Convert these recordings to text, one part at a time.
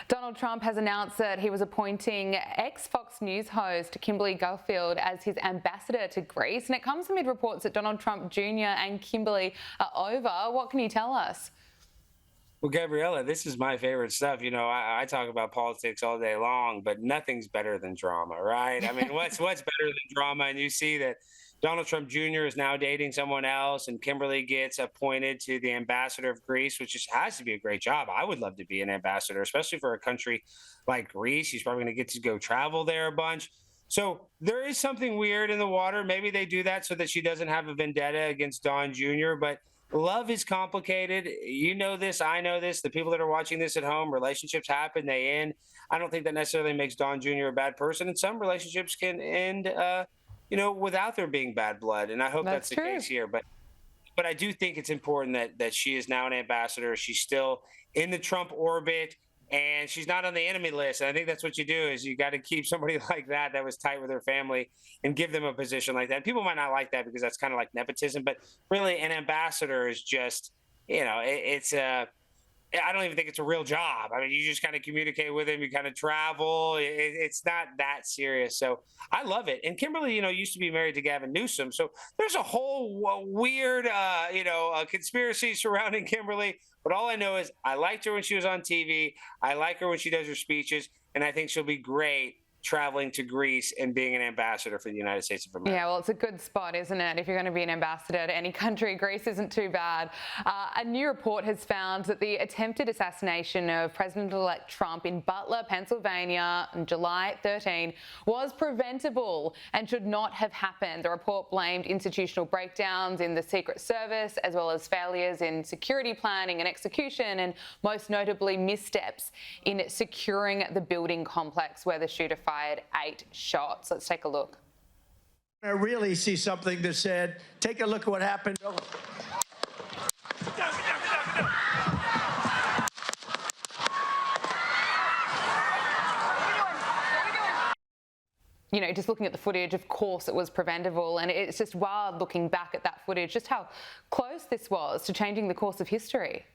Donald Trump has announced that he was appointing ex-Fox News host Kimberly Guilfoyle as his ambassador to Greece, and it comes amid reports that Donald Trump Jr. and Kimberly are over. What can you tell us? Well, Gabriella, this is my favorite stuff. You know, I talk about politics all day long, but nothing's better than drama, right? I mean, what's better than drama? And you see that Donald Trump Jr. is now dating someone else, and Kimberly gets appointed to the ambassador of Greece, which has to be a great job. I would love to be an ambassador, especially for a country like Greece. He's probably going to get to go travel there a bunch. So there is something weird in the water. Maybe they do that so that she doesn't have a vendetta against Don Jr., but love is complicated. You know this. I know this. The people that are watching this at home, relationships happen, they end. I don't think that necessarily makes Don Jr. a bad person. And some relationships can end, without there being bad blood. And I hope that's the case here. But I do think it's important that she is now an ambassador. She's still in the Trump orbit, and she's not on the enemy list. And I think that's what you do is you got to keep somebody like that was tight with her family and give them a position like that. And people might not like that because that's kind of like nepotism, but really an ambassador is just, I don't even think it's a real job. I mean, you just kind of communicate with him. You kind of travel. It's not that serious. So I love it. And Kimberly, used to be married to Gavin Newsom. So there's a whole weird, conspiracy surrounding Kimberly. But all I know is I liked her when she was on TV. I like her when she does her speeches. And I think she'll be great traveling to Greece and being an ambassador for the United States of America. Yeah, well, it's a good spot, isn't it? If you're going to be an ambassador to any country, Greece isn't too bad. A new report has found that the attempted assassination of President-elect Trump in Butler, Pennsylvania on July 13 was preventable and should not have happened. The report blamed institutional breakdowns in the Secret Service, as well as failures in security planning and execution, and most notably missteps in securing the building complex where the shooter fired 8 shots. Let's take a look. I really see something that said, take a look at what happened. Just looking at the footage, of course it was preventable, and it's just wild looking back at that footage, just how close this was to changing the course of history.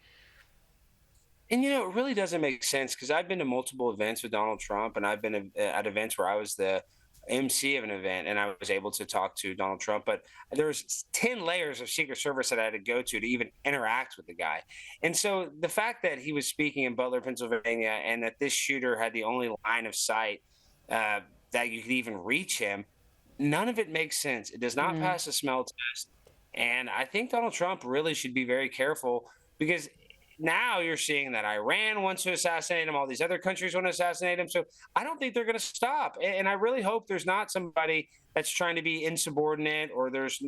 And, it really doesn't make sense because I've been to multiple events with Donald Trump, and I've been at events where I was the MC of an event and I was able to talk to Donald Trump. But there was 10 layers of Secret Service that I had to go to even interact with the guy. And so the fact that he was speaking in Butler, Pennsylvania, and that this shooter had the only line of sight that you could even reach him, none of it makes sense. It does not pass a smell test. And I think Donald Trump really should be very careful because now you're seeing that Iran wants to assassinate him. All these other countries want to assassinate him. So I don't think they're going to stop. And I really hope there's not somebody that's trying to be insubordinate or there's,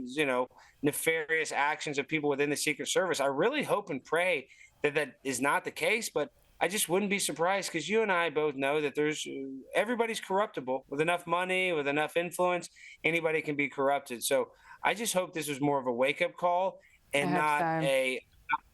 nefarious actions of people within the Secret Service. I really hope and pray that that is not the case. But I just wouldn't be surprised because you and I both know that everybody's corruptible. With enough money, with enough influence, anybody can be corrupted. So I just hope this was more of a wake-up call and not a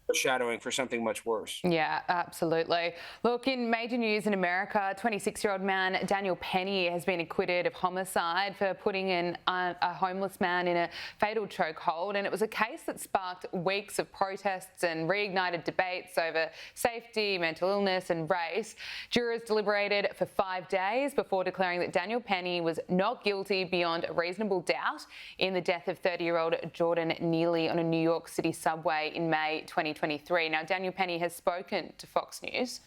foreshadowing for something much worse. Yeah, absolutely. Look, in major news in America, 26-year-old man Daniel Penny has been acquitted of homicide for putting a homeless man in a fatal chokehold, and it was a case that sparked weeks of protests and reignited debates over safety, mental illness and race. Jurors deliberated for 5 days before declaring that Daniel Penny was not guilty beyond a reasonable doubt in the death of 30-year-old Jordan Neely on a New York City subway in May 2023. Now, Daniel Penny has spoken to Fox News.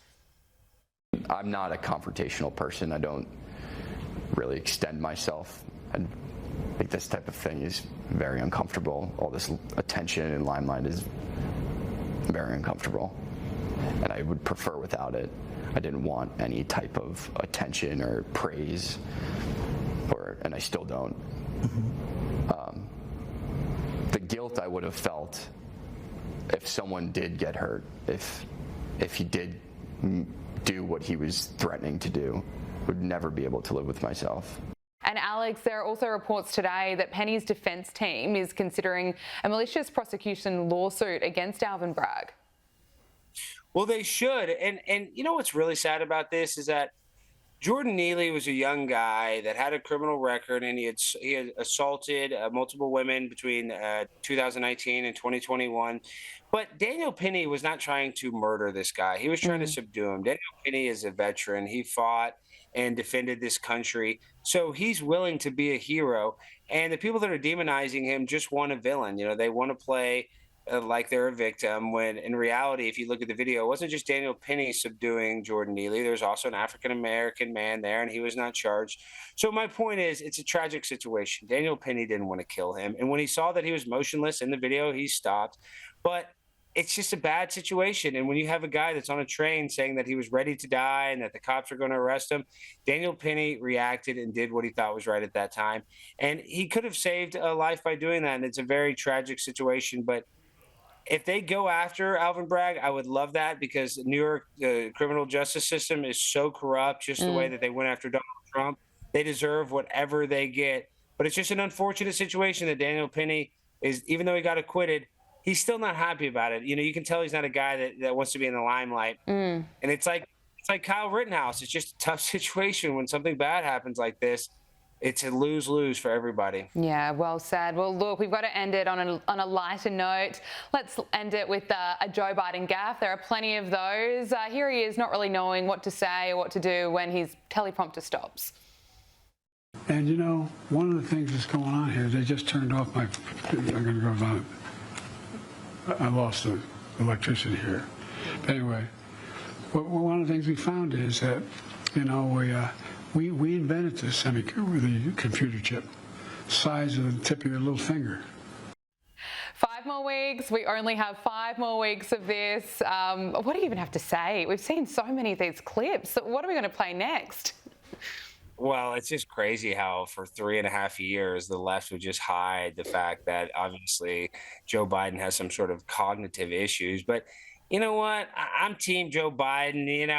I'm not a confrontational person. I don't really extend myself. I think this type of thing is very uncomfortable. All this attention and limelight is very uncomfortable, and I would prefer without it. I didn't want any type of attention or praise, and I still don't. The guilt I would have felt if someone did get hurt, if he did do what he was threatening to do, would never be able to live with myself. And Alex, there are also reports today that Penny's defence team is considering a malicious prosecution lawsuit against Alvin Bragg. Well, they should. And what's really sad about this is that Jordan Neely was a young guy that had a criminal record, and he had assaulted multiple women between 2019 and 2021. But Daniel Penny was not trying to murder this guy. He was trying to subdue him. Daniel Penny is a veteran. He fought and defended this country. So he's willing to be a hero. And the people that are demonizing him just want a villain. You know, they want to play like they're a victim, when in reality, if you look at the video, it wasn't just Daniel Penny subduing Jordan Neely. There was also an African-American man there, and he was not charged. So my point is, it's a tragic situation. Daniel Penny didn't want to kill him. And when he saw that he was motionless in the video, he stopped. But it's just a bad situation. And when you have a guy that's on a train saying that he was ready to die and that the cops are going to arrest him, Daniel Penny reacted and did what he thought was right at that time. And he could have saved a life by doing that. And it's a very tragic situation. But if they go after Alvin Bragg, I would love that, because New York criminal justice system is so corrupt, just the way that they went after Donald Trump. They deserve whatever they get. But it's just an unfortunate situation that Daniel Penny is, even though he got acquitted, he's still not happy about it. You know, you can tell he's not a guy that wants to be in the limelight. And it's like Kyle Rittenhouse. It's just a tough situation when something bad happens like this. It's a lose-lose for everybody. Yeah, well said. Well, look, we've got to end it on a lighter note. Let's end it with a Joe Biden gaffe. There are plenty of those. Here he is, not really knowing what to say or what to do when his teleprompter stops. And, you know, one of the things that's going on here, they just turned off my... I'm going to go on. I lost the electricity here. But anyway, one of the things we found is that, you know, we invented this the computer chip, size of the tip of your little finger. 5 more weeks. We only have 5 more weeks of this. What do you even have to say? We've seen so many of these clips. What are we going to play next? Well, it's just crazy how for 3.5 years, the left would just hide the fact that obviously Joe Biden has some sort of cognitive issues. But you know what? I'm team Joe Biden. You know,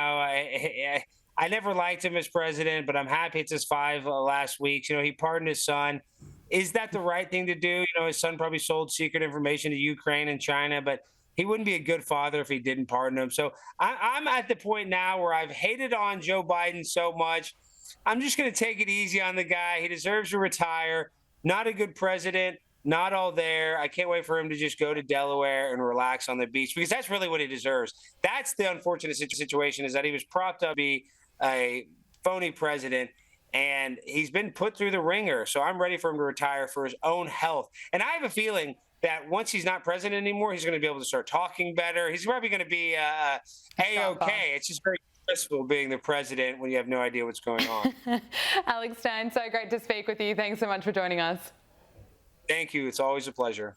I never liked him as president, but I'm happy it's his 5 last weeks. You know, he pardoned his son. Is that the right thing to do? You know, his son probably sold secret information to Ukraine and China, but he wouldn't be a good father if he didn't pardon him. So I'm at the point now where I've hated on Joe Biden so much. I'm just going to take it easy on the guy. He deserves to retire. Not a good president. Not all there. I can't wait for him to just go to Delaware and relax on the beach, because that's really what he deserves. That's the unfortunate situation, is that he was propped up to be a phony president, and he's been put through the ringer. So I'm ready for him to retire for his own health. And I have a feeling that once he's not president anymore, he's going to be able to start talking better. He's probably going to be A-okay. It's just very stressful being the president when you have no idea what's going on. Alex Stein, so great to speak with you. Thanks so much for joining us. Thank you. It's always a pleasure.